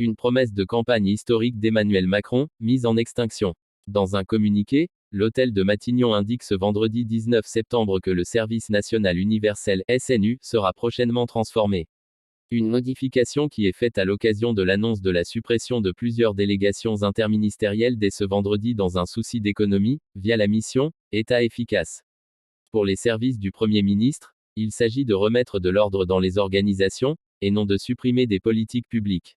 Une promesse de campagne historique d'Emmanuel Macron, mise en extinction. Dans un communiqué, l'hôtel de Matignon indique ce vendredi 19 septembre que le service national universel (SNU) sera prochainement transformé. Une modification qui est faite à l'occasion de l'annonce de la suppression de plusieurs délégations interministérielles dès ce vendredi dans un souci d'économie, via la mission État efficace. Pour les services du Premier ministre, il s'agit de remettre de l'ordre dans les organisations, et non de supprimer des politiques publiques.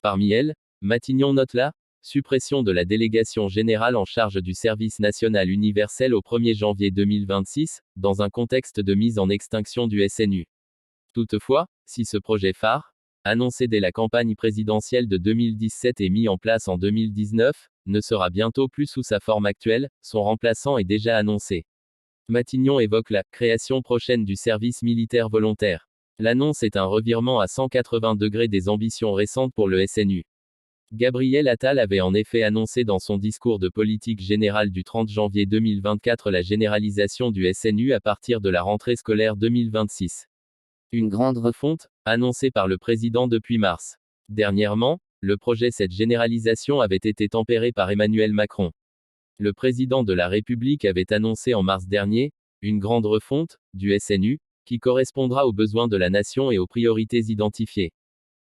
Parmi elles, Matignon note la suppression de la délégation générale en charge du service national universel au 1er janvier 2026, dans un contexte de mise en extinction du SNU. Toutefois, si ce projet phare, annoncé dès la campagne présidentielle de 2017 et mis en place en 2019, ne sera bientôt plus sous sa forme actuelle, son remplaçant est déjà annoncé. Matignon évoque la création prochaine du service militaire volontaire. L'annonce est un revirement à 180 degrés des ambitions récentes pour le SNU. Gabriel Attal avait en effet annoncé dans son discours de politique générale du 30 janvier 2024 la généralisation du SNU à partir de la rentrée scolaire 2026. Une grande refonte, annoncée par le président depuis mars. Dernièrement, le projet cette généralisation avait été tempéré par Emmanuel Macron. Le président de la République avait annoncé en mars dernier, une grande refonte, du SNU, qui correspondra aux besoins de la nation et aux priorités identifiées.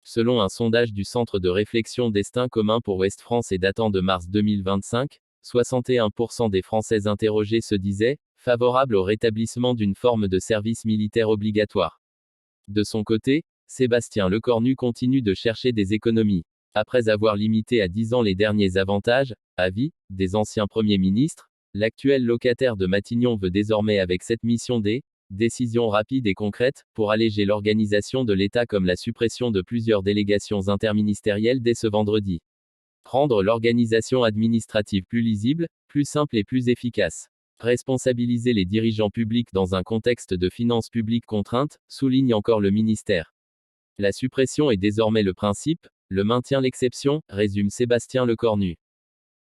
Selon un sondage du Centre de réflexion Destin commun pour Ouest France et datant de mars 2025, 61% des Français interrogés se disaient favorables au rétablissement d'une forme de service militaire obligatoire. De son côté, Sébastien Lecornu continue de chercher des économies. Après avoir limité à 10 ans les derniers avantages, à vie, des anciens premiers ministres, l'actuel locataire de Matignon veut désormais avec cette mission des décisions rapides et concrètes, pour alléger l'organisation de l'État comme la suppression de plusieurs délégations interministérielles dès ce vendredi. Rendre l'organisation administrative plus lisible, plus simple et plus efficace. Responsabiliser les dirigeants publics dans un contexte de finances publiques contraintes, souligne encore le ministère. La suppression est désormais le principe, le maintien l'exception, résume Sébastien Lecornu.